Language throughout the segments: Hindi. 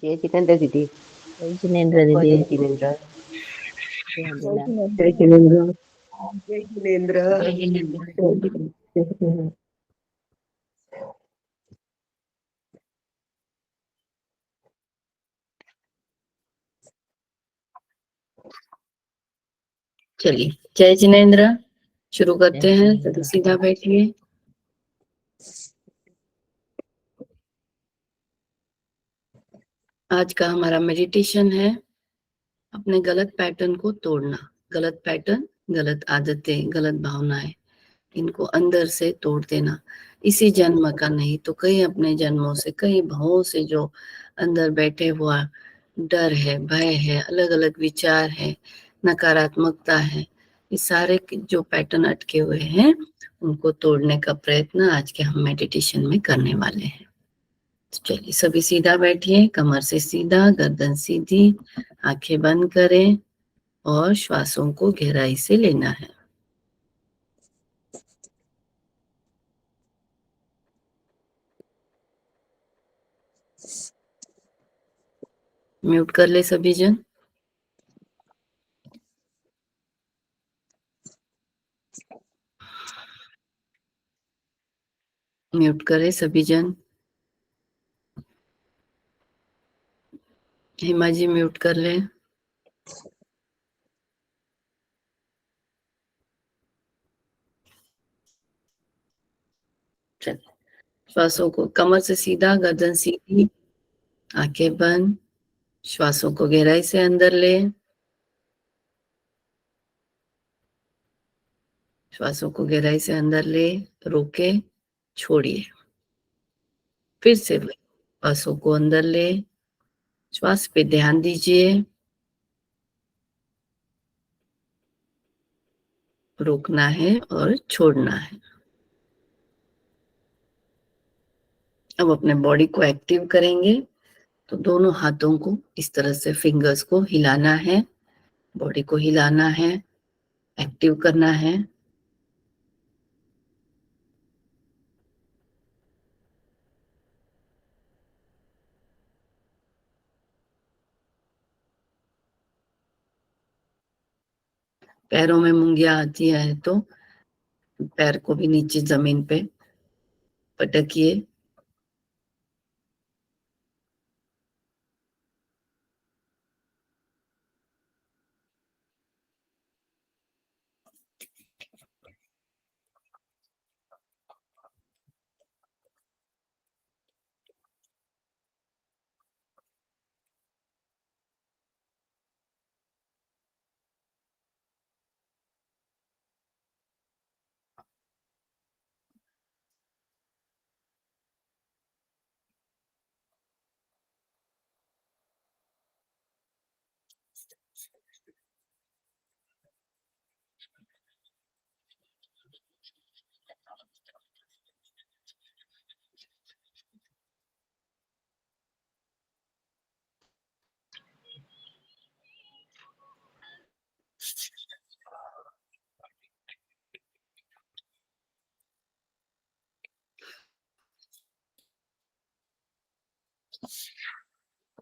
जय जितेंद्र दीदी। जय जिनेन्द्र दीदी। जय जिनेन्द्र। जय जिनेन्द्र। जय जिनेन्द्र। जय जिनेन्द्र। जय जिनेन्द्र। चलिए, जय जिनेन्द्र। शुरू करते हैं। तो सीधा बैठिए। आज का हमारा मेडिटेशन है अपने गलत पैटर्न को तोड़ना। गलत पैटर्न, गलत आदतें, गलत भावनाएं, इनको अंदर से तोड़ देना। इसी जन्म का नहीं तो कई अपने जन्मों से, कई भावों से जो अंदर बैठे हुआ डर है, भय है, अलग अलग विचार है, नकारात्मकता है, ये सारे जो पैटर्न अटके हुए हैं उनको तोड़ने का प्रयत्न आज के हम मेडिटेशन में करने वाले हैं। चलिए, सभी सीधा बैठिए, कमर से सीधा, गर्दन सीधी, आंखें बंद करें और श्वासों को गहराई से लेना है। म्यूट कर ले सभी जन। म्यूट करें सभी जन। हिमा जी म्यूट कर लें। चलिए, श्वासों को कमर से सीधा, गर्दन सीधी, आंखें बंद, श्वासों को गहराई से अंदर ले, श्वासों को गहराई से अंदर ले, रोके, छोड़िए। फिर से श्वासों को अंदर ले, श्वास पे ध्यान दीजिए, रोकना है और छोड़ना है। अब अपने बॉडी को एक्टिव करेंगे तो दोनों हाथों को इस तरह से फिंगर्स को हिलाना है, बॉडी को हिलाना है, एक्टिव करना है। पैरों में मुंगियां आती है तो पैर को भी नीचे जमीन पे पटकिए।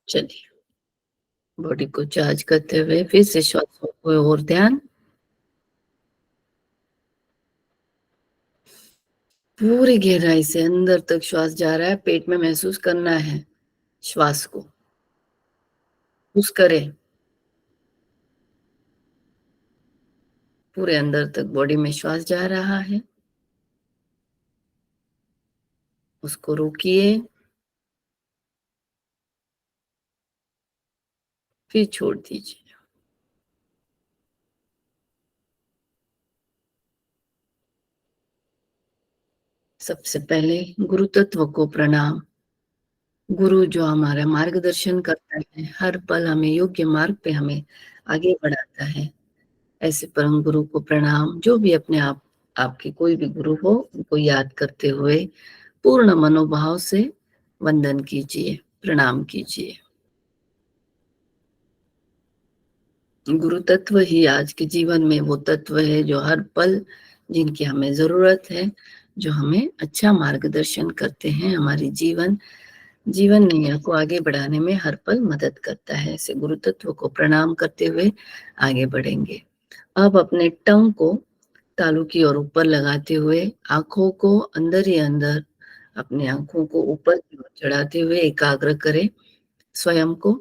चलिए, बॉडी को चार्ज करते हुए फिर से श्वासों को और ध्यान। पूरी गहराई से अंदर तक श्वास जा रहा है, पेट में महसूस करना है श्वास को, महसूस करें पूरे अंदर तक बॉडी में श्वास जा रहा है, उसको रोकिए, फिर छोड़ दीजिए। सबसे पहले गुरु तत्व को प्रणाम। गुरु जो हमारा मार्गदर्शन करता है, हर पल हमें योग्य मार्ग पे हमें आगे बढ़ाता है, ऐसे परम गुरु को प्रणाम। जो भी अपने आप आपके कोई भी गुरु हो उनको याद करते हुए पूर्ण मनोभाव से वंदन कीजिए, प्रणाम कीजिए। गुरु तत्व ही आज के जीवन में वो तत्व है जो हर पल जिनकी हमें जरूरत है, जो हमें अच्छा मार्गदर्शन करते हैं, हमारी जीवन जीवन नैया को आगे बढ़ाने में हर पल मदद करता है। ऐसे गुरु तत्व को प्रणाम करते हुए आगे बढ़ेंगे। अब अपने टंग को तालू की ओर ऊपर लगाते हुए आंखों को अंदर ही अंदर अपनी आंखों को ऊपर की ओर चढ़ाते हुए एकाग्र करें स्वयं को।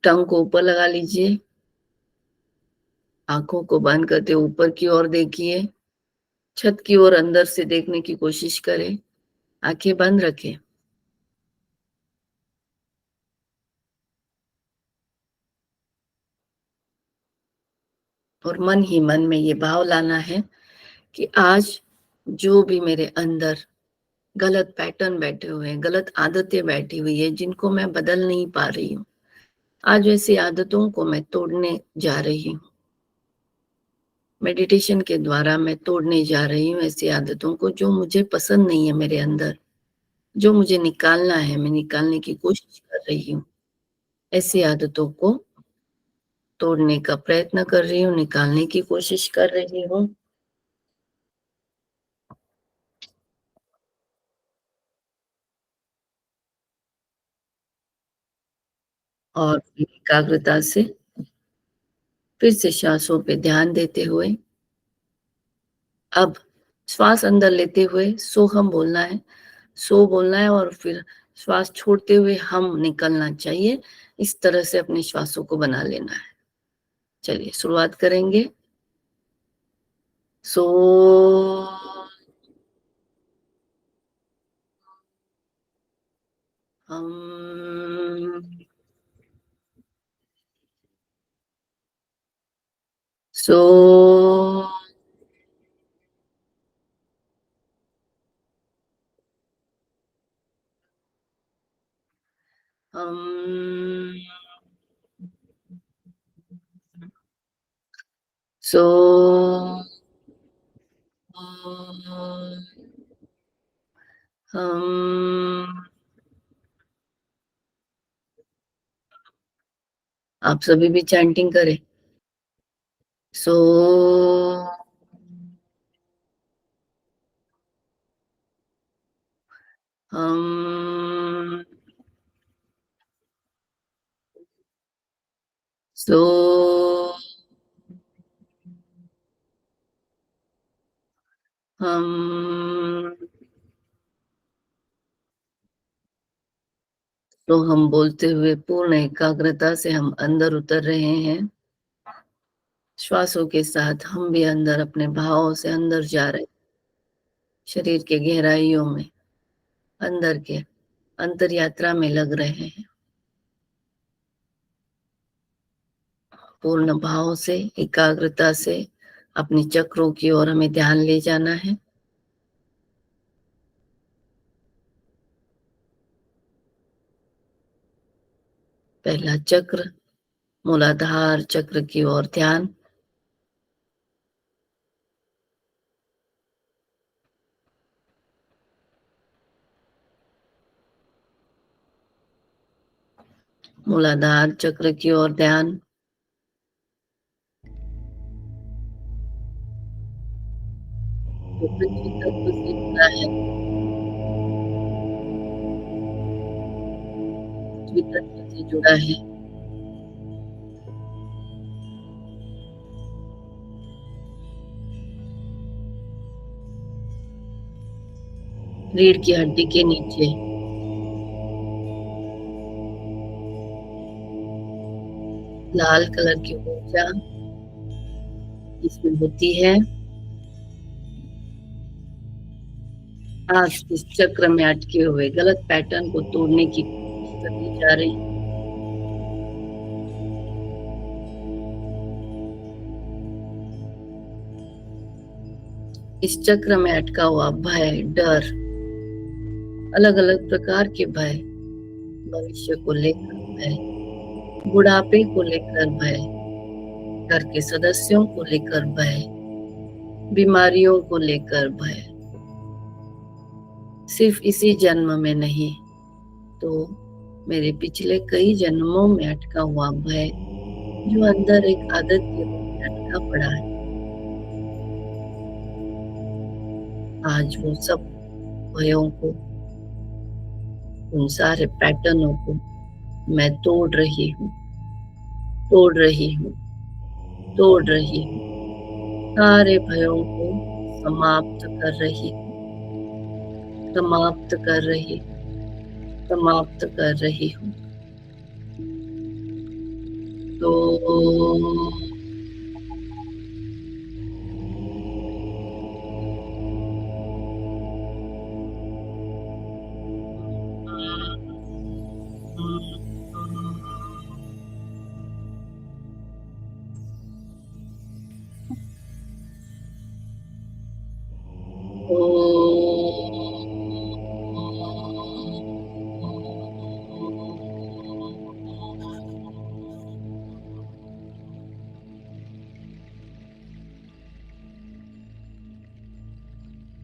टंग को ऊपर लगा लीजिए, आंखों को बंद करते ऊपर की ओर देखिए, छत की ओर अंदर से देखने की कोशिश करें, आंखें बंद रखें। और मन ही मन में ये भाव लाना है कि आज जो भी मेरे अंदर गलत पैटर्न बैठे हुए हैं, गलत आदतें बैठी हुई है जिनको मैं बदल नहीं पा रही हूँ, आज ऐसी आदतों को मैं तोड़ने जा रही हूँ। मेडिटेशन के द्वारा मैं तोड़ने जा रही हूँ ऐसी आदतों को जो मुझे पसंद नहीं है मेरे अंदर, जो मुझे निकालना है, मैं निकालने की कोशिश कर रही हूँ। ऐसी आदतों को तोड़ने का प्रयत्न कर रही हूँ, निकालने की कोशिश कर रही हूँ। और एकाग्रता से फिर से सांसों पे ध्यान देते हुए अब श्वास अंदर लेते हुए सोहम बोलना है, सो बोलना है और फिर श्वास छोड़ते हुए हम निकलना चाहिए। इस तरह से अपने श्वासों को बना लेना है। चलिए शुरुआत करेंगे। सो हम सो हम सो हम आप सभी भी चैंटिंग करें। सो हम सो हम तो हम बोलते हुए पूर्ण एकाग्रता से हम अंदर उतर रहे हैं। श्वासों के साथ हम भी अंदर अपने भावों से अंदर जा रहे हैं, शरीर के गहराइयों में, अंदर के अंतर यात्रा में लग रहे हैं। पूर्ण भाव से, एकाग्रता से अपने चक्रों की ओर हमें ध्यान ले जाना है। पहला चक्र मूलाधार चक्र की ओर ध्यान। मूलाधार चक्र की ओर ध्यान। जो पृथ्वी तत्व से जुड़ा है, पृथ्वी तत्व से जुड़ा है। रीढ़ की हड्डी के नीचे लाल कलर की ऊर्जा इसमें होती है। आज इस चक्र में अटके हुए गलत पैटर्न को तोड़ने की कोशिश करनी जा रही है। इस चक्र में अटका हुआ भय, डर, अलग अलग प्रकार के भय, भविष्य को लेकर भय, बुढ़ापे को लेकर भय, घर के सदस्यों को लेकर भय, बीमारियों को लेकर भय, सिर्फ इसी जन्म में नहीं तो मेरे पिछले कई जन्मों में अटका हुआ भय जो अंदर एक आदत के रूप में अटका पड़ा है, आज वो सब भयों को उन सारे पैटर्नों को मैं तोड़ रही हूँ, तोड़ रही हूँ, तोड़ रही हूँ। सारे भयों को समाप्त कर रही हूँ, समाप्त कर रही हूँ, समाप्त कर रही हूँ। तो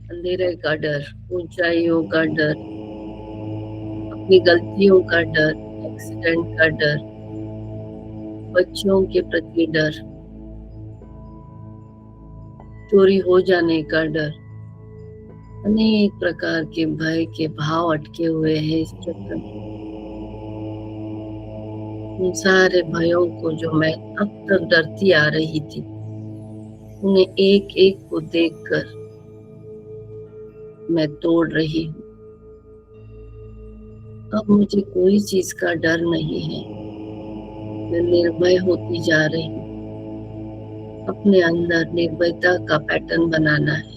अंधेरे का डर, ऊंचाइयों का डर, अपनी गलतियों का डर, एक्सीडेंट का डर, बच्चों के प्रति डर, चोरी हो जाने का डर, अनेक प्रकार के भय के भाव अटके हुए हैं इस चक्र में। उन सारे भयों को जो मैं अब तक डरती आ रही थी, उन्हें एक एक को देखकर मैं तोड़ रही हूँ। अब मुझे कोई चीज का डर नहीं है। मैं निर्भय होती जा रही हूँ। अपने अंदर निर्भयता का पैटर्न बनाना है।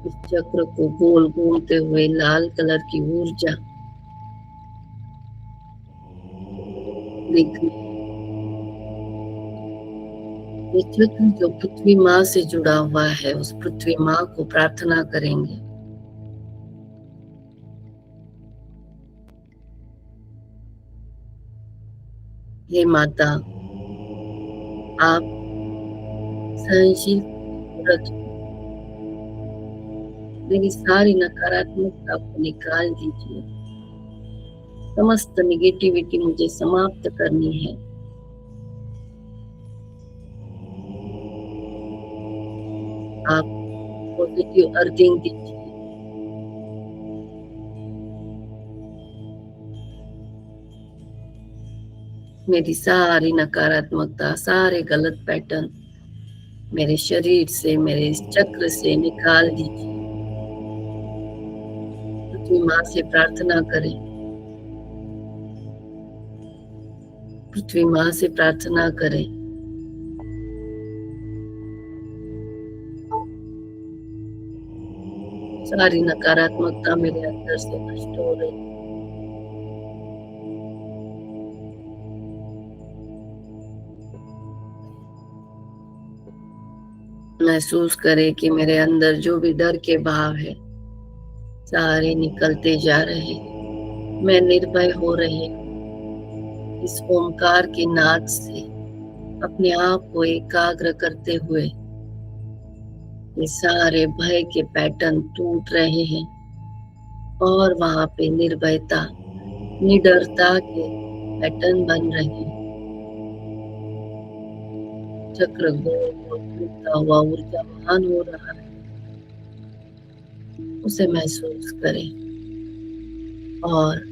इस चक्र को गोल घूमते हुए लाल कलर की ऊर्जा दिख, ये चक्र जो पृथ्वी माँ से जुड़ा हुआ है, उस पृथ्वी माँ को प्रार्थना करेंगे। हे माता, आप सहनशील व्रत, मेरी सारी नकारात्मकता को निकाल दीजिए। समस्त निगेटिविटी मुझे समाप्त करनी है। आप पॉजिटिव अर्थिंग दीजिए। मेरी सारी नकारात्मकता, सारे गलत पैटर्न मेरे शरीर से, मेरे इस चक्र से निकाल दीजिए। पृथ्वी माँ से प्रार्थना करें। पृथ्वी माँ से प्रार्थना करें। सारी नकारात्मकता मेरे अंदर से नष्ट हो रही। महसूस करें कि मेरे अंदर जो भी डर के भाव है, सारे निकलते जा रहे हैं। मैं निर्भय हो रही हूँ। इस ओमकार के नाद से अपने आप को एकाग्र करते हुए ये सारे भय के पैटर्न टूट रहे हैं और वहां पे निर्भयता, निडरता के पैटर्न बन रहे हैं। चक्र गोल घूमता हुआ ऊर्जावान हो रहा है। उसे महसूस करें और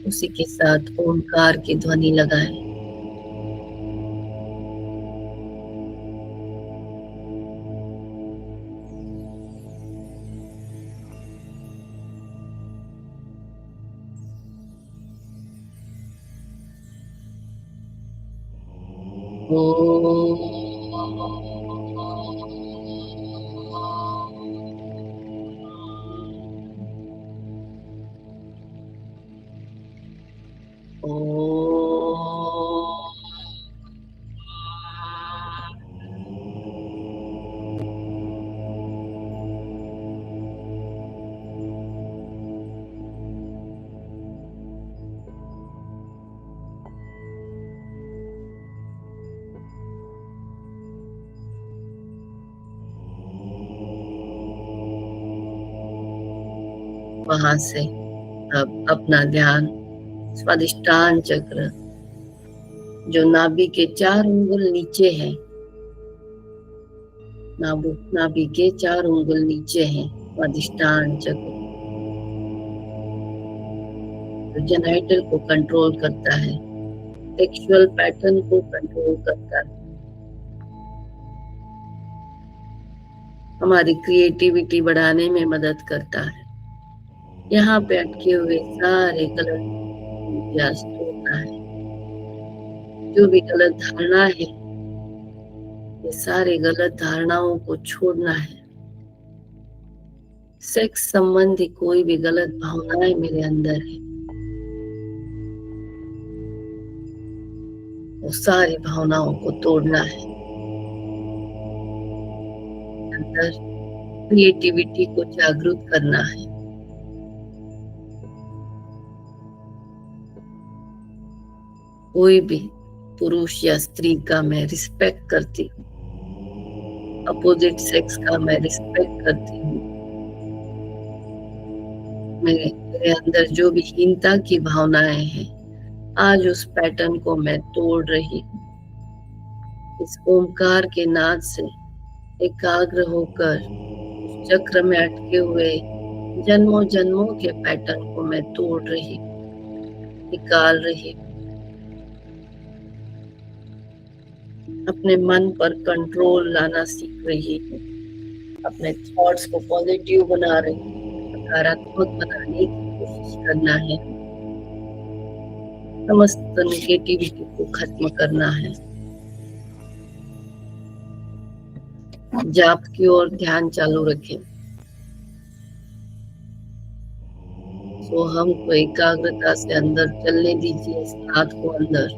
उसी के साथ ओमकार की ध्वनि लगाएं। वहां से अब अपना ध्यान स्वादिष्टान चक्र जो नाभि के 4 उंगल नीचे है, नाभि के 4 उंगल नीचे है, स्वादिष्टान चक्र जेनाइटल को कंट्रोल करता है, सेक्सुअल पैटर्न को कंट्रोल करता है, हमारी क्रिएटिविटी बढ़ाने में मदद करता है। यहाँ पे अटके हुए सारे गलत विश्वास तोड़ना है। जो भी गलत धारणा है, ये सारे गलत धारणाओं को छोड़ना है। सेक्स संबंधी कोई भी गलत भावनाएं मेरे अंदर है, वो सारी भावनाओं को तोड़ना है। अंदर क्रिएटिविटी को जागरूक करना है। कोई भी पुरुष या स्त्री का मैं रिस्पेक्ट करती हूँ, अपोजिट सेक्स का मैं रिस्पेक्ट करती हूँ। मेरे अंदर जो भी हीनता की भावनाएं हैं, आज उस पैटर्न को मैं तोड़ रही हूँ। इस ओमकार के नाद से एकाग्र होकर उस चक्र में अटके हुए जन्मों जन्मों के पैटर्न को मैं तोड़ रही हूँ, निकाल रही हूँ। अपने मन पर कंट्रोल लाना सीख रही हूँ, अपने थॉट्स को पॉजिटिव बना रही हूँ, सकारात्मक बनाने की कोशिश करना है। समस्त नेगेटिविटी को खत्म करना है। जाप की ओर ध्यान चालू रखें। तो हमको एकाग्रता से अंदर चलने दीजिए, इस नाद को अंदर।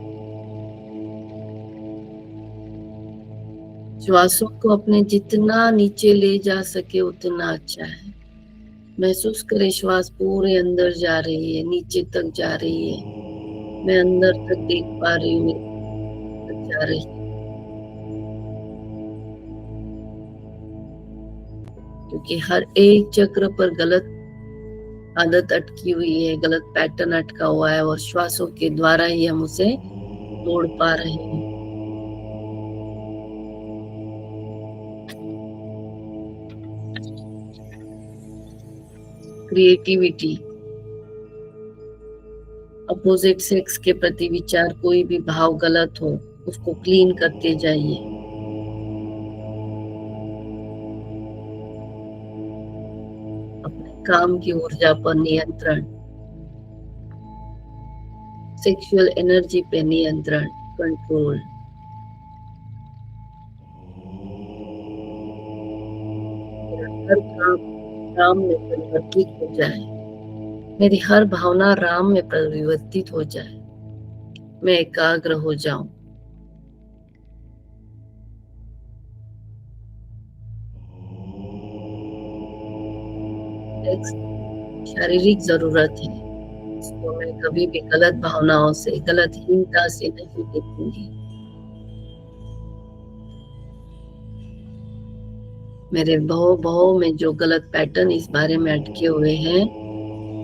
श्वासों को अपने जितना नीचे ले जा सके उतना अच्छा है। महसूस करें श्वास पूरे अंदर जा रही है, नीचे तक जा रही है। मैं अंदर तक देख पा रही हूँ, तक जा रही है। क्योंकि हर एक चक्र पर गलत आदत अटकी हुई है, गलत पैटर्न अटका हुआ है, और श्वासों के द्वारा ही हम उसे तोड़ पा रहे हैं। क्रिएटिविटी, अपोजिट सेक्स के प्रति विचार, कोई भी भाव गलत हो उसको क्लीन करते जाइए। अपने काम की ऊर्जा पर नियंत्रण, सेक्सुअल एनर्जी पे नियंत्रण, कंट्रोल। हर काम राम में परिवर्तित हो जाए, मेरी हर भावना राम में परिवर्तित हो जाए, मैं एकाग्र हो जाऊं। शारीरिक जरूरत है, इसको मैं कभी भी गलत भावनाओं से, गलत हीनता से नहीं देखूंगी। मेरे भाव में जो गलत पैटर्न इस बारे में अटके हुए हैं,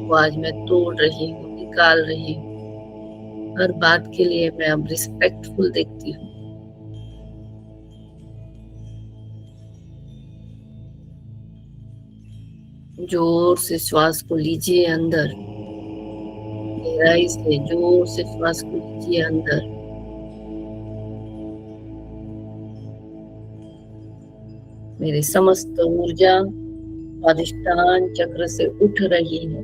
वो आज मैं तोड़ रही हूँ, निकाल रही हूँ। हर बात के लिए मैं अब रिस्पेक्टफुल देखती हूँ। जोर से श्वास को लीजिए अंदर, गहराई से जोर से श्वास को लीजिए अंदर। मेरी समस्त ऊर्जा स्वादिष्टान चक्र से उठ रही है।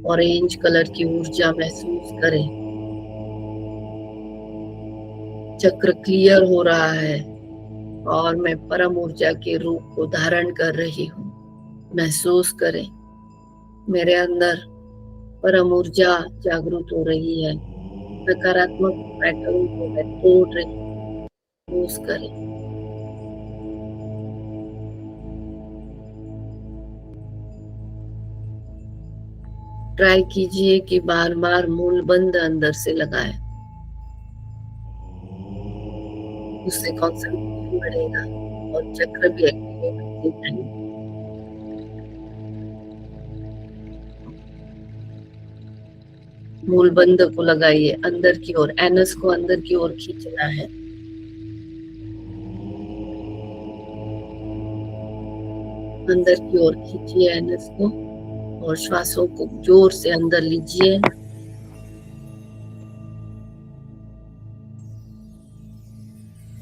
ऑरेंज कलर की ऊर्जा महसूस करें। चक्र क्लियर हो रहा है और मैं परम ऊर्जा के रूप को धारण कर रही हूँ। महसूस करें, मेरे अंदर परम ऊर्जा जागृत हो रही है। नकारात्मक पैटर्न को मैं तोड़ रही हूँ। महसूस करें। ट्राई कीजिए कि बार बार मूल बंद अंदर से लगाएं, उससे कॉन्सेंट्रेशन बढ़ेगा और चक्र भी एक्टिवेट होते जाएंगे। मूल बंद को लगाइए अंदर की ओर, एनस को अंदर की ओर खींचना है। अंदर की ओर खींचिए एनस को और श्वासों को जोर से अंदर लीजिए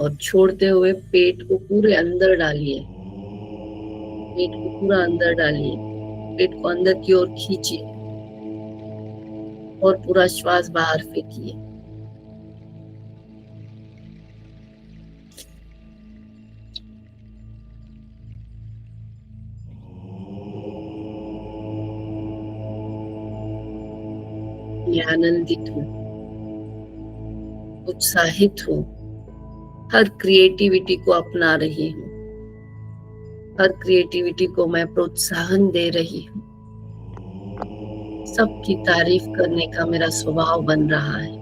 और छोड़ते हुए पेट को पूरे अंदर डालिए। पेट को पूरा अंदर डालिए, पेट को अंदर की ओर खींचिए और पूरा श्वास बाहर फेंकिए। मैं आनंदित हूँ, उत्साहित हूँ, हर क्रिएटिविटी को अपना रही हूँ, हर क्रिएटिविटी को मैं प्रोत्साहन दे रही हूँ। सबकी तारीफ करने का मेरा स्वभाव बन रहा है।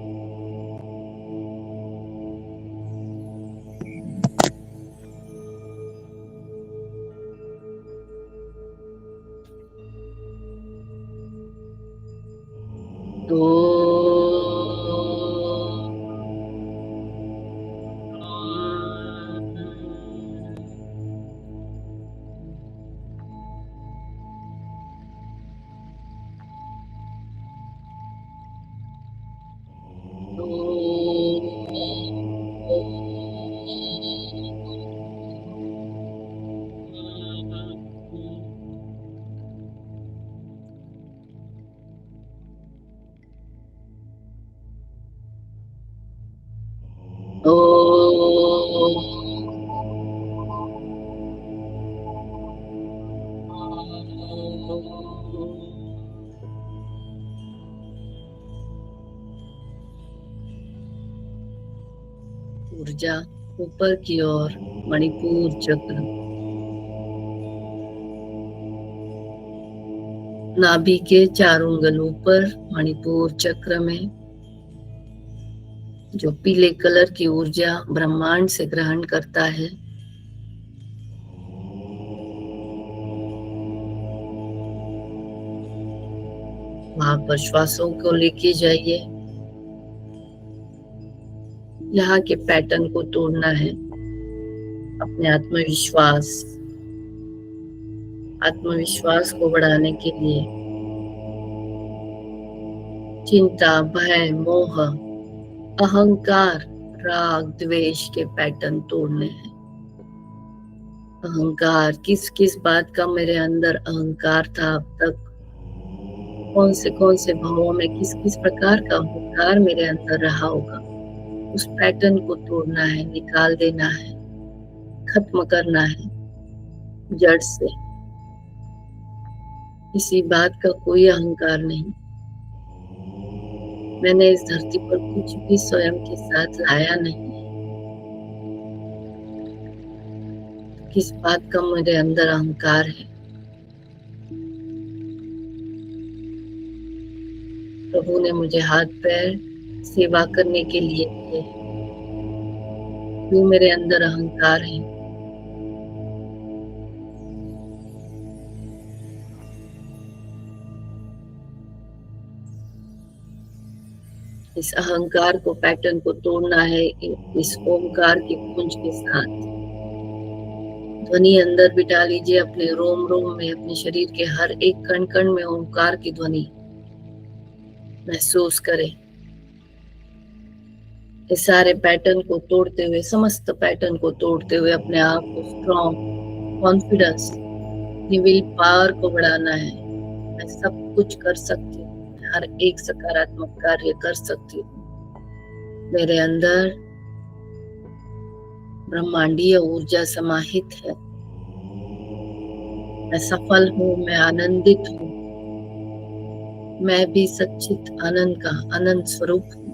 ऊर्जा ऊपर की ओर मणिपुर चक्र, नाभि के चारों उंगलों पर मणिपुर चक्र में जो पीले कलर की ऊर्जा ब्रह्मांड से ग्रहण करता है, वहां पर श्वासों को लेके जाइए। यहाँ के पैटर्न को तोड़ना है। अपने आत्मविश्वास को बढ़ाने के लिए चिंता, भय, मोह, अहंकार, राग, द्वेष के पैटर्न तोड़ने हैं। अहंकार, किस किस बात का मेरे अंदर अहंकार था अब तक, कौन से भावों में किस किस प्रकार का अहंकार मेरे अंदर रहा होगा, उस पैटर्न को तोड़ना है, निकाल देना है, खत्म करना है जड़ से। किसी बात का कोई अहंकार नहीं। मैंने इस धरती पर कुछ भी स्वयं के साथ लाया नहीं। किस बात का मेरे अंदर अहंकार है? प्रभु ने मुझे हाथ पैर सेवा करने के लिए दिए, क्यों मेरे अंदर अहंकार है? इस अहंकार को, पैटर्न को तोड़ना है इस ओमकार की गूंज के साथ। ध्वनि अंदर बिठा लीजिए अपने रोम रोम में, अपने शरीर के हर एक कण कण में ओमकार की ध्वनि महसूस करें। इस सारे पैटर्न को तोड़ते हुए, समस्त पैटर्न को तोड़ते हुए अपने आप को स्ट्रॉन्ग, कॉन्फिडेंस, विल पावर को बढ़ाना है। मैं सब कुछ कर सकती हूँ, हर एक सकारात्मक कार्य कर सकती हूँ। मेरे अंदर ब्रह्मांडीय ऊर्जा समाहित है। मैं सफल हूँ, मैं आनंदित हूँ। मैं भी सच्चित आनंद का अनंत स्वरूप हूँ।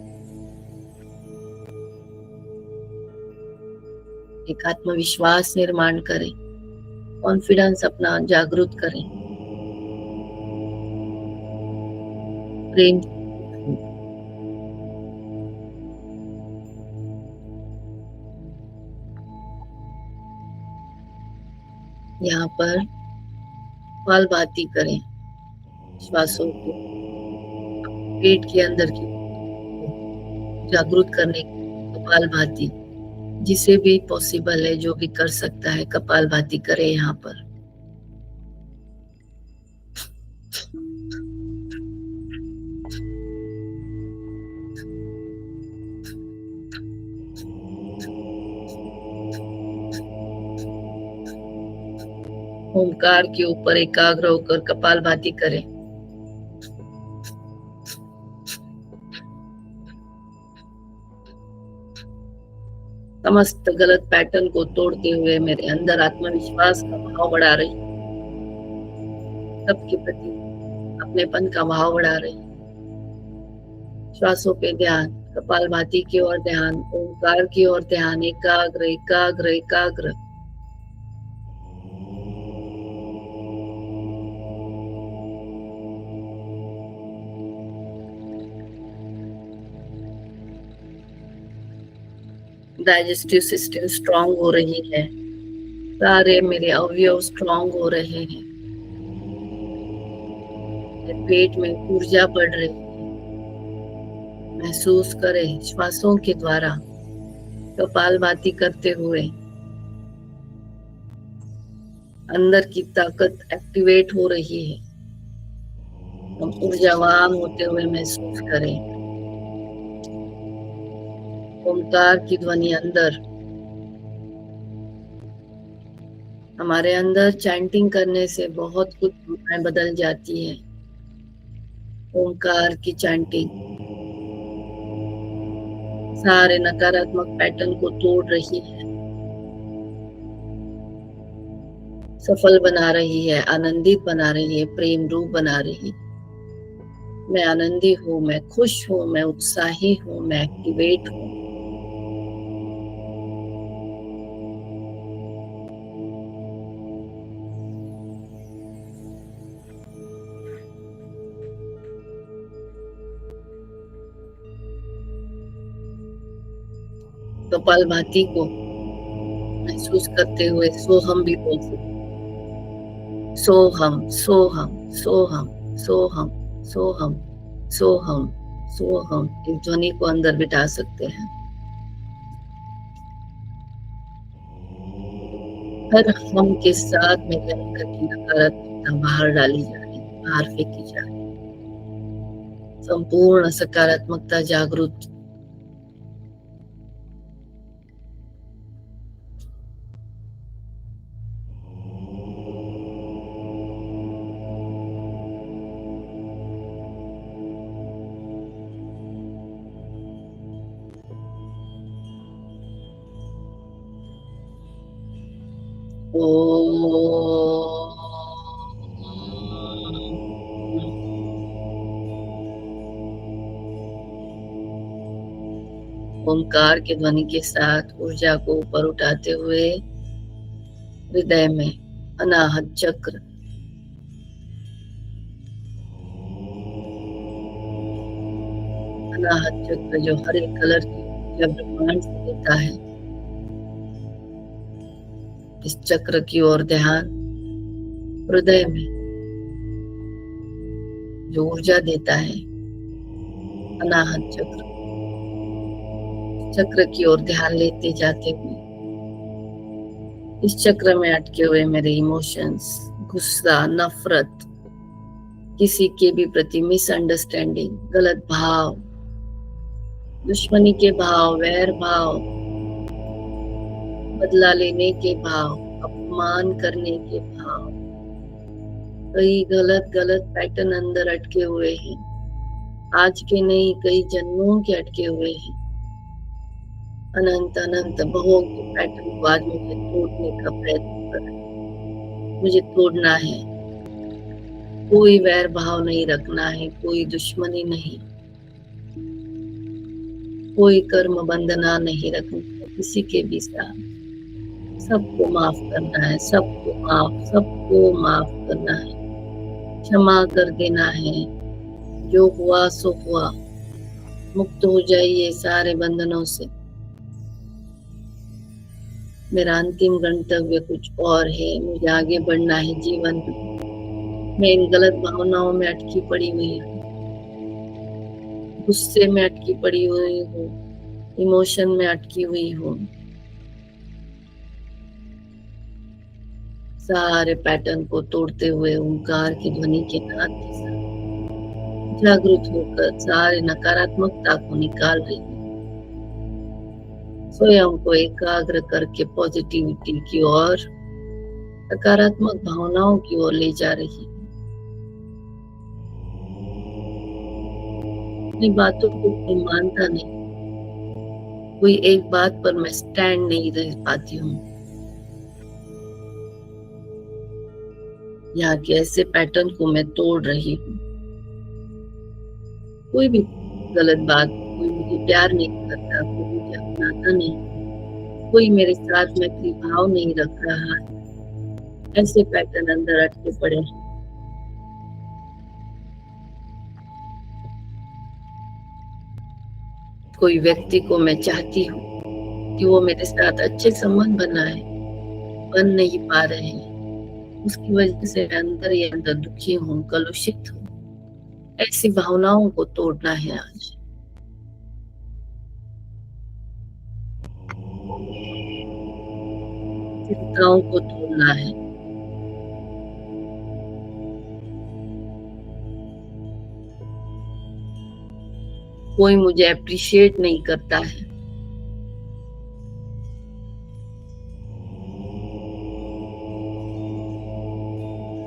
एक आत्मविश्वास निर्माण करें, कॉन्फिडेंस अपना जागृत करें। प्रेम यहाँ पर कपालभाति करें। श्वासों को पेट के अंदर की जागृत करने की कपालभाति, जिसे भी पॉसिबल है, जो भी कर सकता है, कपालभाति करें यहाँ पर। ओंकार के ऊपर एकाग्र होकर कपालभाति करें। समस्त गलत पैटर्न को तोड़ते हुए मेरे अंदर आत्मविश्वास का भाव बढ़ा रही, सबके प्रति अपनेपन का भाव बढ़ा रही। श्वासों पे ध्यान, कपालभाति की ओर ध्यान, ओंकार की ओर ध्यान, एकाग्र एकाग्र एकाग्र। डाइजेस्टिव सिस्टम स्ट्रांग हो रही है, सारे मेरे अवयव स्ट्रांग हो रहे हैं, पेट में ऊर्जा बढ़ रही है। महसूस करें श्वासों के द्वारा कपालभाति करते हुए अंदर की ताकत एक्टिवेट हो रही है। हम ऊर्जावान होते हुए महसूस करें। ओंकार की ध्वनि अंदर, हमारे अंदर चैंटिंग करने से बहुत कुछ भावनाएं बदल जाती है। ओंकार की चैंटिंग सारे नकारात्मक पैटर्न को तोड़ रही है, सफल बना रही है, आनंदित बना रही है, प्रेम रूप बना रही है। मैं आनंदी हूँ, मैं खुश हूँ, मैं उत्साही हूँ, मैं एक्टिवेट हूँ। कपालभाति को महसूस करते हुए सोहम भी बोल सकते। सोहम सोहम सोहम सोहम सोहम सोहम सोहम, इस ध्वनि को अंदर बिठा सकते हैं। हर हम के साथ में अंदर की नकारात्मकता बाहर डाली जा रही, बाहर फेंकी जा रही। संपूर्ण सकारात्मकता जागृत। ओंकार के ध्वनि के साथ ऊर्जा को ऊपर उठाते हुए हृदय में अनाहत चक्र, अनाहत चक्र जो हरे कलर की ऊर्जा ब्रह्मांड से देता है, इस चक्र की ओर ध्यान। हृदय में जो ऊर्जा देता है अनाहत चक्र, चक्र की ओर ध्यान लेते जाते हुए इस चक्र में अटके हुए मेरे इमोशंस, गुस्सा, नफरत, किसी के भी प्रति मिसअंडरस्टैंडिंग, गलत भाव, दुश्मनी के भाव, वैर भाव, बदला लेने के भाव, अपमान करने के भाव, कई गलत गलत पैटर्न अंदर अटके हुए हैं। आज के नहीं, कई जन्मों के अटके हुए हैं। अनंत अनंत बहुओं के पैटर्न को आज मुझे तोड़ने का प्रयत्न कर रहे हैं। मुझे तोड़ना है। कोई वैर भाव नहीं रखना है, कोई दुश्मनी नहीं, कोई कर्म बंधना नहीं रखनी है किसी के भी साथ। सबको माफ करना है, सबको माफ करना है, क्षमा कर देना है। जो हुआ सो हुआ, मुक्त हो जाइए सारे बंधनों से। मेरा अंतिम गंतव्य कुछ और है, मुझे आगे बढ़ना है जीवन में। मैं इन गलत भावनाओं में अटकी पड़ी हुई हूँ, गुस्से में अटकी पड़ी हुई हूँ, इमोशन में अटकी हुई हूँ। सारे पैटर्न को तोड़ते हुए ओंकार की ध्वनि के नाद के साथ जागृत होकर सारे नकारात्मकता को निकाल रही हूँ। स्वयं को एकाग्र करके पॉजिटिविटी की ओर सकारात्मक भावनाओं की ओर ले जा रही है। अपनी बातों को कोई मानता नहीं, कोई एक बात पर मैं स्टैंड नहीं रह पाती हूँ। यहाँ के ऐसे पैटर्न को मैं तोड़ रही हूँ। कोई भी गलत बात, कोई मुझे प्यार नहीं करता, कोई मुझे अपनाता नहीं, कोई मेरे साथ मैत्री भाव नहीं रख रहा, ऐसे पैटर्न अंदर अटके पड़े हैं। कोई व्यक्ति को मैं चाहती हूँ कि वो मेरे साथ अच्छे संबंध बनाए, बन नहीं पा रहे हैं, उसकी वजह से मैं अंदर ही अंदर दुखी हूँ, कलुषित हूँ। ऐसी भावनाओं को तोड़ना है आज। चिंताओं को तोड़ना है। कोई मुझे अप्रिशिएट नहीं करता है।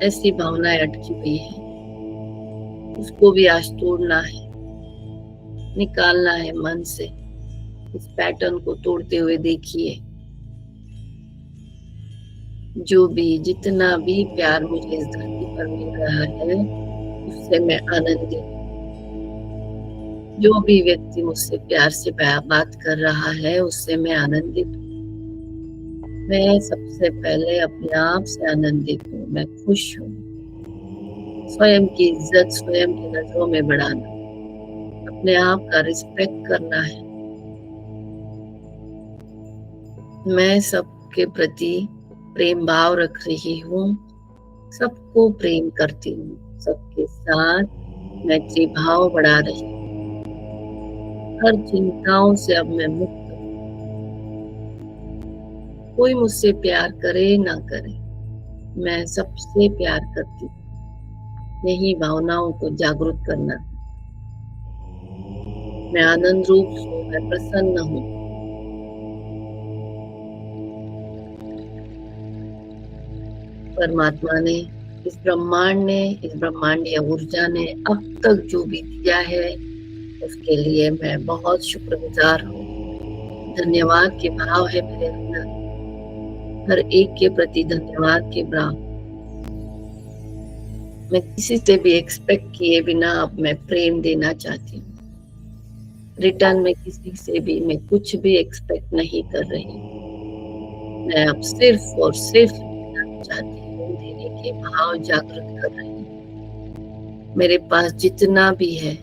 ऐसी भावनाएं अटकी हुई है, उसको भी आज तोड़ना है, निकालना है मन से। इस पैटर्न को तोड़ते हुए देखिए, जो भी जितना भी प्यार मुझे इस धरती पर मिल रहा है उससे मैं आनंदित हूँ। जो भी व्यक्ति मुझसे प्यार से बात कर रहा है उससे मैं आनंदित हूँ। मैं सबसे पहले अपने आप से आनंदित हूँ, मैं खुश हूँ। स्वयं की इज्जत स्वयं की नजरों में बढ़ाना, अपने आप का रिस्पेक्ट करना है। मैं सबके प्रति प्रेम भाव रख रही हूँ, सबको प्रेम करती हूँ, सबके साथ मैत्री भाव बढ़ा रही हूँ। हर चिंताओं से अब मैं मुक्त हूँ। कोई मुझसे प्यार करे ना करे, मैं सबसे प्यार करती हूँ। यही भावनाओं को जागरूक करना। मैं आनंद रूप हूँ, मैं प्रसन्न हूँ। परमात्मा ने, इस ब्रह्मांड ने, इस ब्रह्मांडीय ऊर्जा ने अब तक जो भी दिया है उसके लिए मैं बहुत शुक्रगुजार हूँ। धन्यवाद के भाव है मेरे अंदर, हर एक के प्रति धन्यवाद के भाव। मैं किसी से भी एक्सपेक्ट किए बिना अब मैं प्रेम देना चाहती हूँ। रिटर्न में किसी से भी मैं कुछ भी एक्सपेक्ट नहीं कर रही। मैं अब सिर्फ और सिर्फ देना चाहती हूँ, देने के भाव जागृत कर रही हूँ। मेरे पास जितना भी है,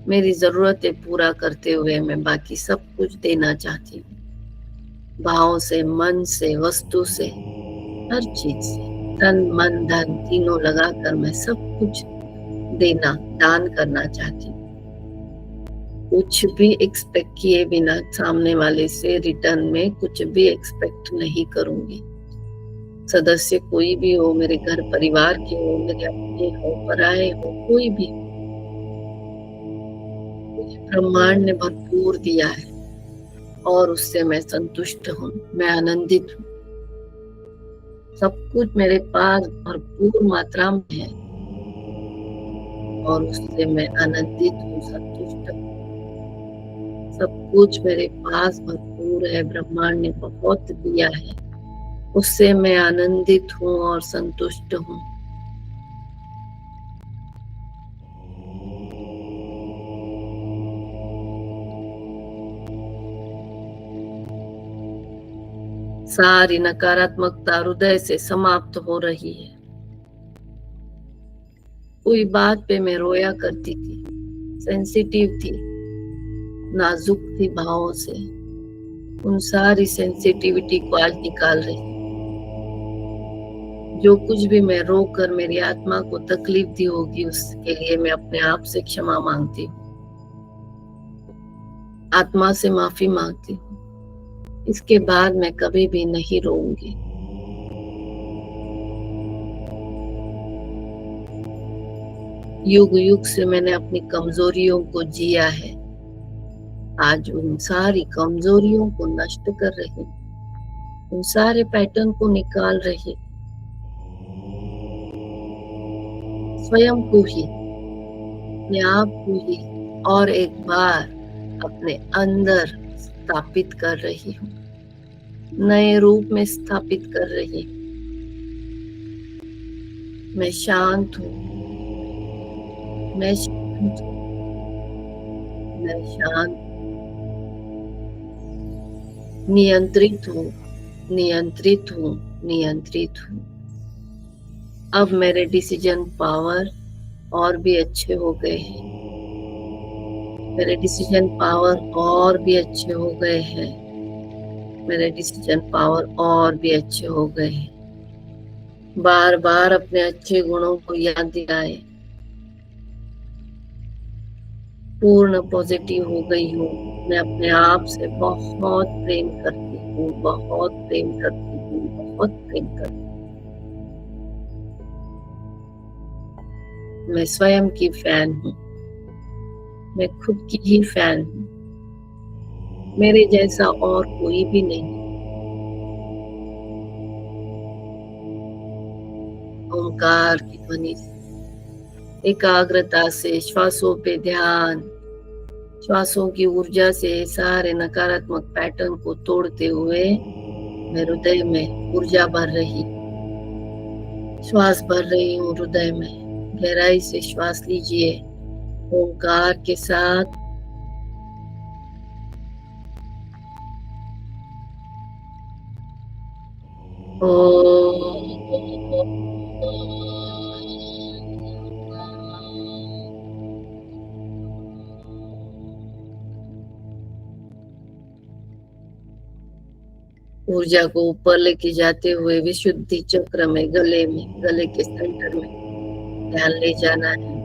मेरी जरूरतें पूरा करते हुए मैं बाकी सब कुछ देना चाहती हूँ। भाव से, मन से, वस्तु से, हर चीज से, तन मन धन तीनों लगाकर मैं सब कुछ देना, दान करना चाहती हूँ। कुछ भी एक्सपेक्ट किए बिना सामने वाले से रिटर्न में कुछ भी एक्सपेक्ट नहीं करूंगी। सदस्य कोई भी हो, मेरे घर परिवार के हो, मेरे अपने हो, पराए हो, कोई भी, ब्रह्मांड ने भरपूर दिया है और उससे मैं संतुष्ट हूँ, मैं आनंदित हूँ। सब कुछ मेरे पास भरपूर मात्रा में है और उससे मैं आनंदित हूँ, संतुष्ट हूँ। सब कुछ मेरे पास भरपूर है, ब्रह्मांड ने बहुत दिया है, उससे मैं आनंदित हूँ और संतुष्ट हूँ। सारी नकारात्मकता हृदय से समाप्त हो रही है। कोई बात पे मैं रोया करती थी, सेंसिटिव थी, नाजुक थी भावों से, उन सारी सेंसिटिविटी को आज निकाल रही। जो कुछ भी मैं रो कर मेरी आत्मा को तकलीफ दी होगी उसके लिए मैं अपने आप से क्षमा मांगती हूँ, आत्मा से माफी मांगती हूँ। इसके बाद मैं कभी भी नहीं रोऊंगी। युग युग से मैंने अपनी कमजोरियों को जिया है, आज उन सारी कमजोरियों को नष्ट कर रही, उन सारे पैटर्न को निकाल रही, स्वयं को ही, अपने आप को ही और एक बार अपने अंदर स्थापित कर रही हूँ, नए रूप में स्थापित कर रही हूँ। मैं शांत हूँ, मैं शांत हूँ, मैं शांत, नियंत्रित हूँ, नियंत्रित हूँ, नियंत्रित हूँ। अब मेरे डिसीजन पावर और भी अच्छे हो गए हैं, मेरे डिसीजन पावर और भी अच्छे हो गए हैं, मेरे डिसीजन पावर और भी अच्छे हो गए हैं। बार बार अपने अच्छे गुणों को याद दिलाए, पूर्ण पॉजिटिव हो गई हूँ। मैं अपने आप से बहुत प्रेम करती हूँ, बहुत प्रेम करती हूँ, बहुत प्रेम करती हूँ। मैं स्वयं की फैन हूँ, मैं खुद की ही फैन हूँ, मेरे जैसा और कोई भी नहीं। ओंकार की ध्वनि से, एकाग्रता से, श्वासों पे ध्यान, श्वासों की ऊर्जा से सारे नकारात्मक पैटर्न को तोड़ते हुए मैं हृदय में ऊर्जा भर रही, श्वास भर रही हूँ हृदय में। गहराई से श्वास लीजिए ओंकार के साथ। ऊर्जा को ऊपर लेके जाते हुए विशुद्धि चक्र में, गले के सेंटर में ध्यान ले जाना है।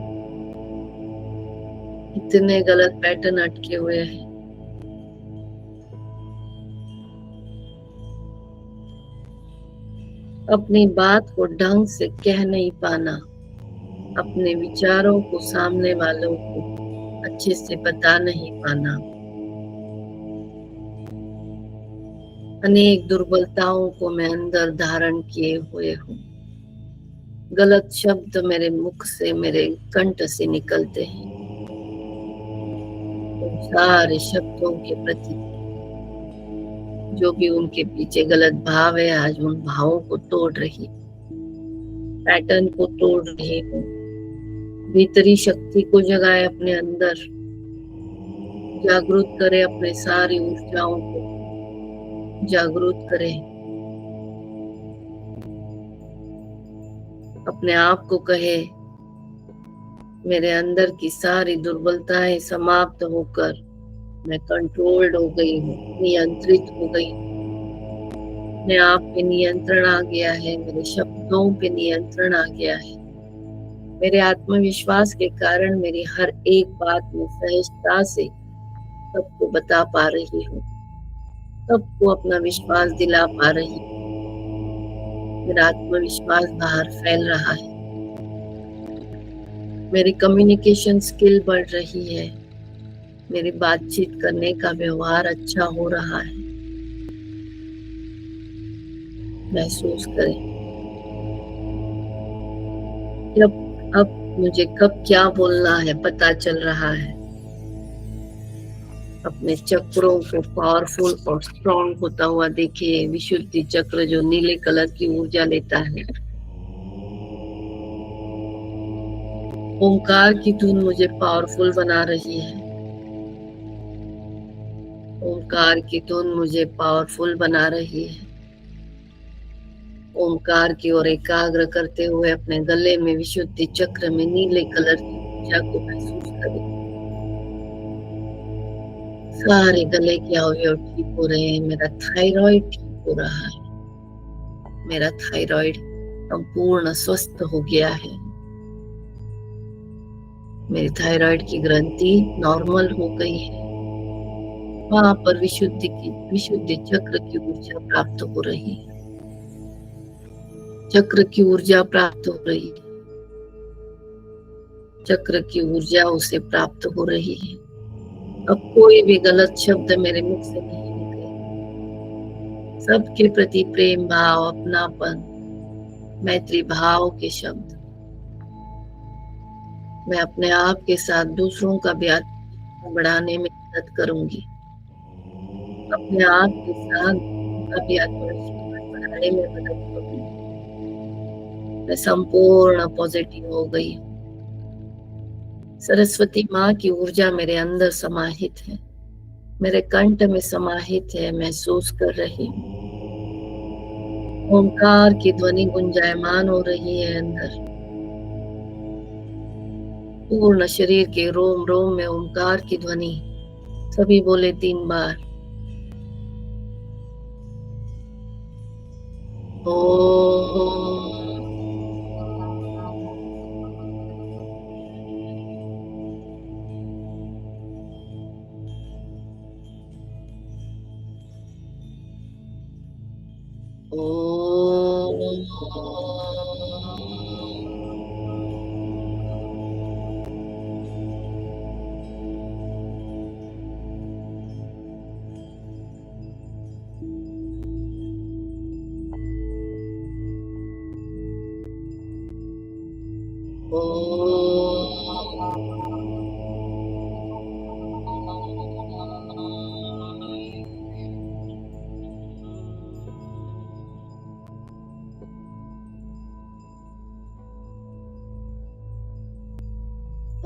इतने गलत पैटर्न अटके हुए हैं, अपनी बात को ढंग से कह नहीं पाना, अपने विचारों को सामने वालों को अच्छे से बता नहीं पाना, अनेक दुर्बलताओं को मैं अंदर धारण किए हुए हूँ। गलत शब्द मेरे मुख से, मेरे कंठ से निकलते हैं। उन सारे शब्दों के प्रति जो भी उनके पीछे गलत भाव है, आज उन भावों को तोड़ रही, पैटर्न को तोड़ रही हूँ। भीतरी शक्ति को जगाए, अपने अंदर जागृत करे, अपने सारी ऊर्जाओं को जागृत करे, अपने आप को कहे मेरे अंदर की सारी दुर्बलताएं समाप्त होकर मैं कंट्रोल्ड हो गई हूँ, नियंत्रित हो गई हूँ। अपने आप पे नियंत्रण आ गया है, मेरे शब्दों पे नियंत्रण आ गया है। मेरे आत्मविश्वास के कारण मेरी हर एक बात में सहजता से सबको बता पा रही हूँ, सबको अपना विश्वास दिला पा रही हूँ। मेरा आत्मविश्वास बाहर फैल रहा है, मेरी कम्युनिकेशन स्किल बढ़ रही है, मेरी बातचीत करने का व्यवहार अच्छा हो रहा है। महसूस करें अब मुझे कब क्या बोलना है पता चल रहा है। अपने चक्रों को पावरफुल और स्ट्रॉन्ग होता हुआ देखिए। विशुद्धि चक्र जो नीले कलर की ऊर्जा लेता है। ओंकार की धुन मुझे पावरफुल बना रही है। ओंकार की धुन मुझे पावरफुल बना रही है। ओंकार की ओर एकाग्र करते हुए अपने गले में विशुद्धि चक्र में नीले कलर की ऊर्जा को महसूस करें। सारे गले के अवयव ठीक हो रहे हैं। मेरा थायराइड ठीक हो रहा है। मेरा थायराइड संपूर्ण स्वस्थ हो गया है। मेरी थायराइड की ग्रंथि नॉर्मल हो गई है। वहां पर विशुद्धि चक्र की ऊर्जा प्राप्त हो रही है। चक्र की ऊर्जा प्राप्त हो रही है। चक्र की ऊर्जा उसे प्राप्त हो रही है। अब कोई भी गलत शब्द मेरे मुख से नहीं निकले। सबके प्रति प्रेम भाव, अपनापन, मैत्री भाव के शब्द मैं अपने आप के साथ दूसरों का भी आत्म बढ़ाने में मदद करूंगी। अपने आप के साथ दूसरों का भी आत्मविश्वास बढ़ाने में मदद करूंगी। मैं संपूर्ण पॉजिटिव हो गई हूँ। सरस्वती माँ की ऊर्जा मेरे अंदर समाहित है, मेरे कंठ में समाहित है, महसूस कर रही हूँ। ओंकार की ध्वनि गुंजायमान हो रही है अंदर। पूर्ण शरीर के रोम रोम में ओंकार की ध्वनि। सभी बोले 3 बार, ओम।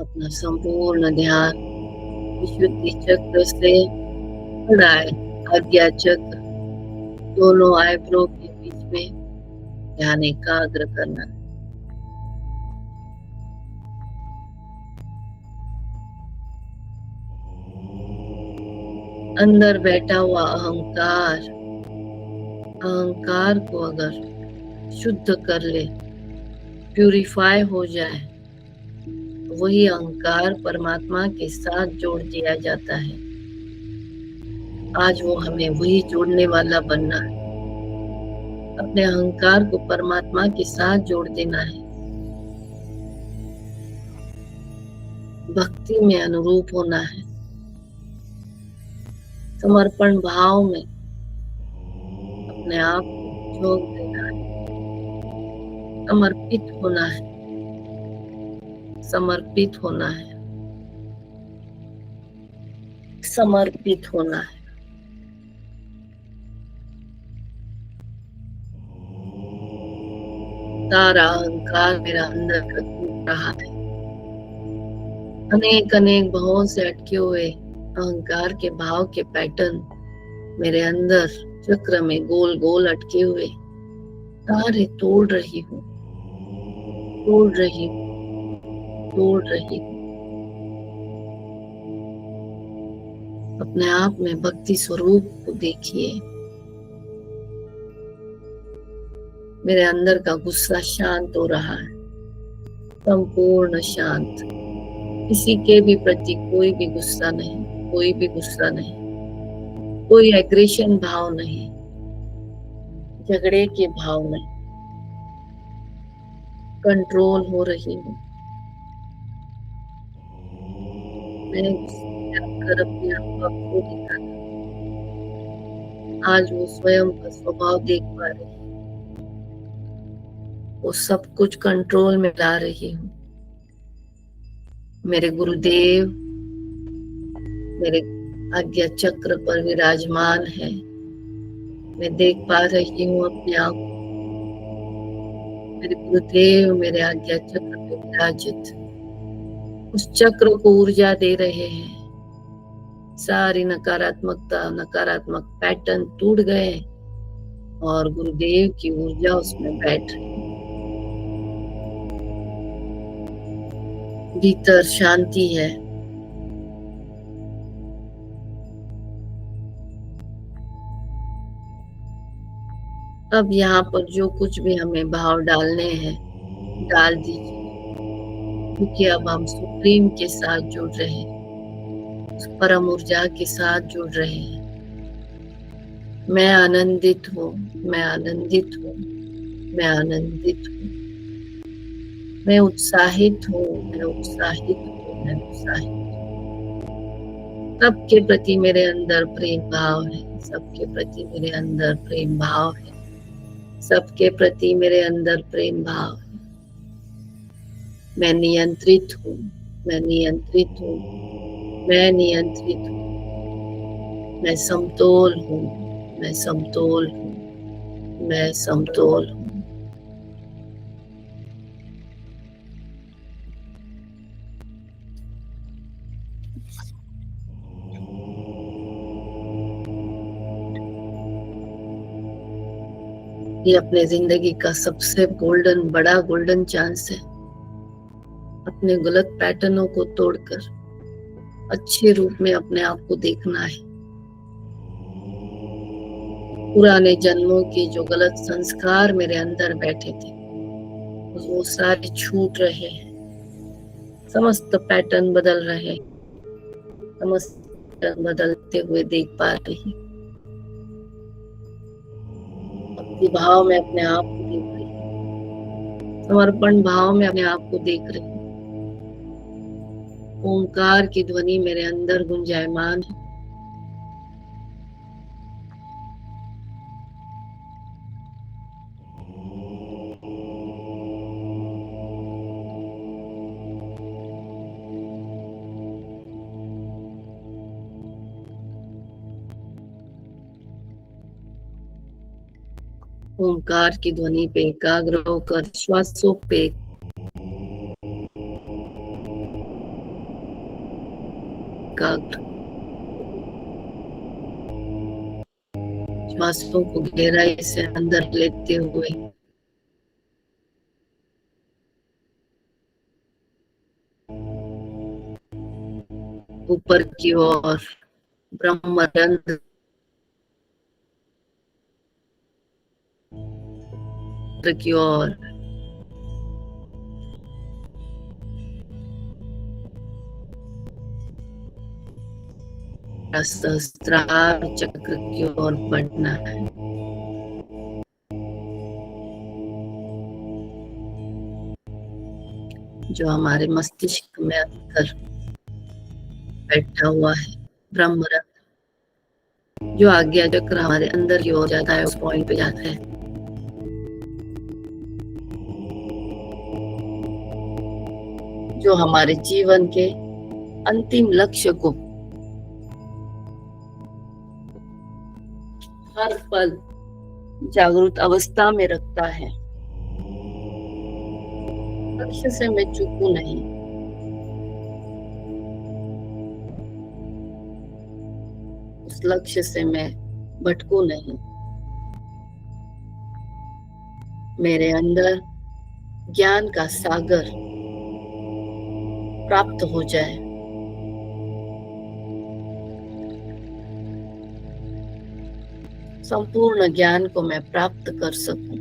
अपना संपूर्ण ध्यान विशुद्धि चक्र से बढ़ाए आज्ञा चक्र, दोनों आईब्रो के बीच में ध्यान एकाग्र करना। अंदर बैठा हुआ अहंकार, अहंकार को अगर शुद्ध कर ले, प्यूरिफाई हो जाए, वही अहंकार परमात्मा के साथ जोड़ दिया जाता है। आज वो हमें वही जोड़ने वाला बनना है। अपने अहंकार को परमात्मा के साथ जोड़ देना है। भक्ति में अनुरूप होना है। समर्पण भाव में अपने आप को झोंक देना है। समर्पित होना है। समर्पित होना है। समर्पित होना है। सारा अहंकार मेरा अंदर का टूट रहा है। अनेक अनेक भावों से अटके हुए अहंकार के भाव के पैटर्न मेरे अंदर चक्र में गोल गोल अटके हुए सारे तोड़ रही हूँ, तोड़ रही हूँ, तोड़ रही हूँ। अपने आप में भक्ति स्वरूप को देखिए। मेरे अंदर का गुस्सा शांत हो रहा है, संपूर्ण शांत। किसी के भी प्रति कोई भी गुस्सा नहीं, कोई भी गुस्सा नहीं, कोई एग्रेशन भाव नहीं, झगड़े के भाव नहीं। कंट्रोल हो रही हूँ। मैंने गुस्से अपने आप को दिखाना। आज वो स्वयं का स्वभाव देख पा रही हूँ। वो सब कुछ कंट्रोल में ला रही हूँ। मेरे गुरुदेव मेरे आज्ञा चक्र पर विराजमान है। मैं देख पा रही हूँ अपने आप। मेरे गुरुदेव मेरे आज्ञा चक्र पे विराजित, उस चक्र को ऊर्जा दे रहे हैं। सारी नकारात्मकता, नकारात्मक पैटर्न टूट गए और गुरुदेव की ऊर्जा उसमें बैठ रही है। भीतर शांति है। अब यहाँ पर जो कुछ भी हमें भाव डालने हैं डाल दीजिए, क्योंकि अब हम सुप्रीम के साथ जुड़ रहे हैं, उस परम ऊर्जा के साथ जुड़ रहे हैं। मैं आनंदित हूँ, मैं आनंदित हूँ, मैं आनंदित हूँ। मैं उत्साहित हूँ, मैं उत्साहित हूँ, मैं उत्साहित हूँ। सबके प्रति मेरे अंदर प्रेम भाव है। सबके प्रति मेरे अंदर प्रेम भाव है। सबके प्रति मेरे अंदर प्रेम भाव है। मैं नियंत्रित हूँ, मैं नियंत्रित हूँ, मैं नियंत्रित हूँ, मैं समतोल हूँ, मैं समतोल हूँ, मैं समतोल हूँ। ये अपने जिंदगी का सबसे बड़ा गोल्डन चांस है। अपने गलत पैटर्नों को तोड़कर अच्छे रूप में अपने आप को देखना है। पुराने जन्मों के जो गलत संस्कार मेरे अंदर बैठे थे वो सारे छूट रहे हैं। समस्त पैटर्न बदल रहे, समस्त पैटर्न बदलते हुए देख पा रही। भक्ति भाव में अपने आप को देख रही, समर्पण भाव में अपने आप को देख रही। ओंकार की ध्वनि मेरे अंदर गुंजायमान है। ओंकार की ध्वनि पे एकाग्र होकर श्वासों पे एकाग्र, श्वासों को गहराई से अंदर लेते हुए ऊपर की ओर ब्रह्मरंध्र की ओर सहस्त्रार चक्र की ओर बढ़ना है। जो हमारे मस्तिष्क में अंदर बैठा हुआ है ब्रह्मरंध्र, जो आज्ञा चक्र हमारे अंदर की ओर जाता है, उस पॉइंट पे जाता है। जो हमारे जीवन के अंतिम लक्ष्य को हर पल जागरूक अवस्था में रखता है। लक्ष्य से मैं चूकूं नहीं, उस लक्ष्य से मैं भटकूं नहीं। मेरे अंदर ज्ञान का सागर प्राप्त हो जाए। संपूर्ण ज्ञान को मैं प्राप्त कर सकूं।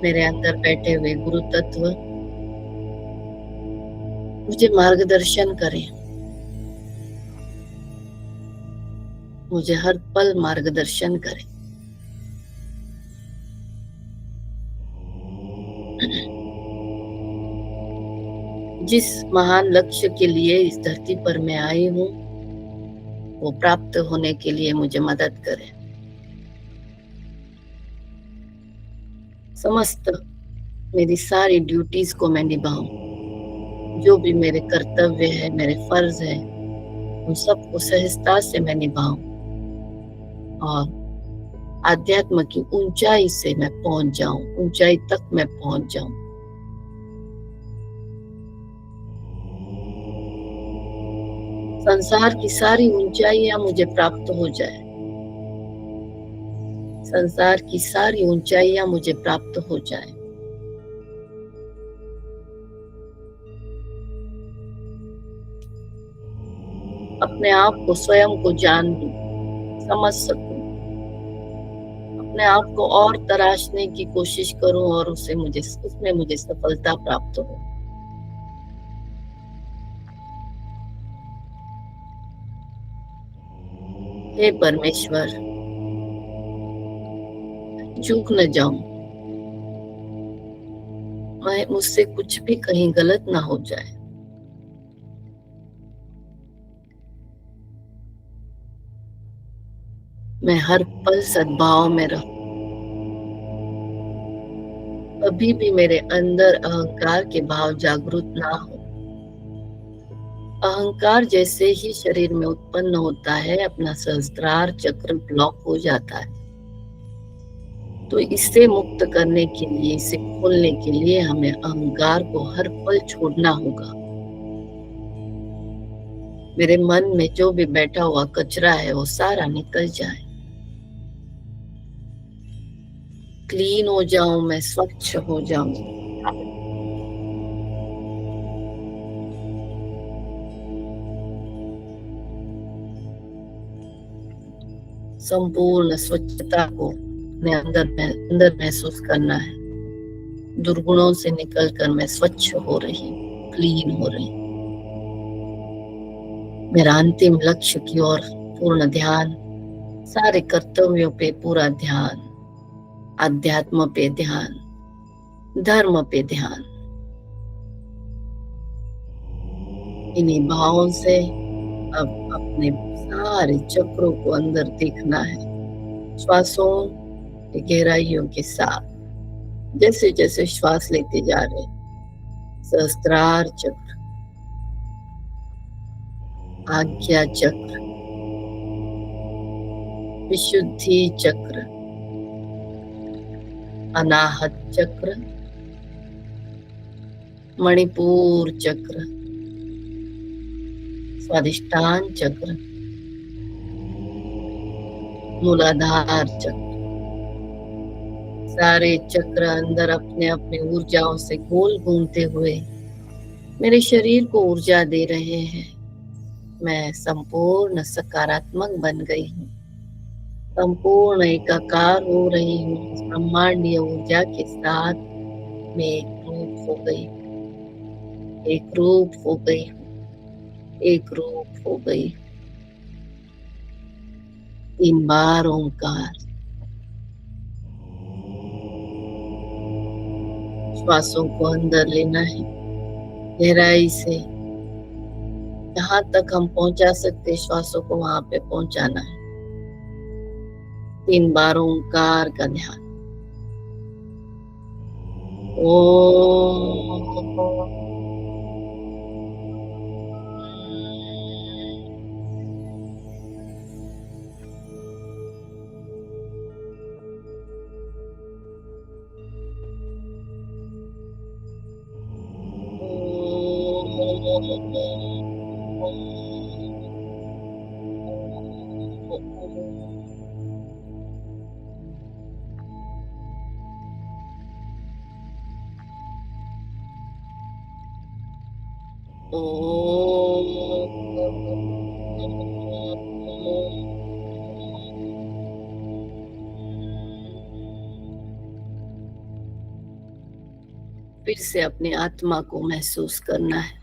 मेरे अंदर बैठे हुए गुरु तत्व मुझे मार्गदर्शन करें, मुझे हर पल मार्गदर्शन करें। जिस महान लक्ष्य के लिए इस धरती पर मैं आई हूं वो प्राप्त होने के लिए मुझे मदद करें। समस्त मेरी सारी ड्यूटीज को मैं निभाऊं। जो भी मेरे कर्तव्य है, मेरे फर्ज है, उन सबको सहजता से मैं निभाऊं और आध्यात्म की ऊंचाई से मैं पहुंच जाऊं, ऊंचाई तक मैं पहुंच जाऊं। संसार की सारी ऊंचाइयां मुझे प्राप्त हो जाए, संसार की सारी ऊंचाइयां मुझे प्राप्त हो जाए। अपने आप को, स्वयं को जान लूं, समझ सकूं, अपने आप को और तराशने की कोशिश करूं और उसमें मुझे सफलता प्राप्त हो। हे परमेश्वर, चूक न जाऊं, मैं मुझसे कुछ भी कहीं गलत ना हो जाए। मैं हर पल सद्भाव में रहूं। कभी भी मेरे अंदर अहंकार के भाव जागृत ना हो। अहंकार जैसे ही शरीर में उत्पन्न होता है, अपना सहस्त्रार चक्र ब्लॉक हो जाता है। तो इससे मुक्त करने के लिए, इसे खोलने के लिए हमें अहंकार को हर पल छोड़ना होगा। मेरे मन में जो भी बैठा हुआ कचरा है वो सारा निकल जाए। क्लीन हो जाऊं, मैं स्वच्छ हो जाऊं। संपूर्ण स्वच्छता को अपने अंदर महसूस करना है। दुर्गुणों से निकलकर मैं स्वच्छ हो रही हूँ, क्लीन हो रही हूँ। मेरा अंतिम लक्ष्य की ओर पूर्ण ध्यान, सारे कर्तव्यों पे पूरा ध्यान, आध्यात्म पे ध्यान, धर्म पे ध्यान। इन्हीं भावों से अब अपने सारे चक्रों को अंदर देखना है, श्वासों की गहराइयों के साथ। जैसे जैसे श्वास लेते जा रहे, सहस्त्रार चक्र, आज्ञा चक्र, विशुद्धि चक्र, अनाहत चक्र, मणिपुर चक्र, स्वादिष्टान चक्र, मूलाधार चक्र, सारे चक्र अंदर अपने अपने ऊर्जाओं से गोल घूमते हुए मेरे शरीर को ऊर्जा दे रहे हैं। मैं संपूर्ण सकारात्मक बन गई हूँ, संपूर्ण एकाकार हो रही हूँ। ब्रह्मांडीय ऊर्जा के साथ मैं एक रूप हो गई, एक रूप हो गई, एक रूप हो गई। 3 बार ओंकार। श्वासों को अंदर लेना है गहराई से। जहां तक हम पहुंचा सकते श्वासों को वहां पे पहुंचाना है। 3 बार ओंकार का ध्यान। ओम। फिर से अपने आत्मा को महसूस करना है,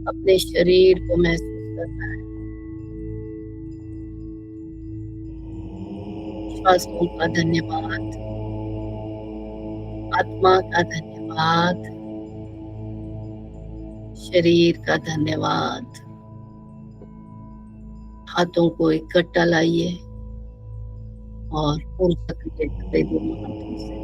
अपने शरीर को महसूस करना है। श्वासों का धन्यवाद, आत्मा का धन्यवाद, शरीर का धन्यवाद। हाथों को इकट्ठा लाइए और ऊर्जा क्रिएट करें दोनों हाथों से।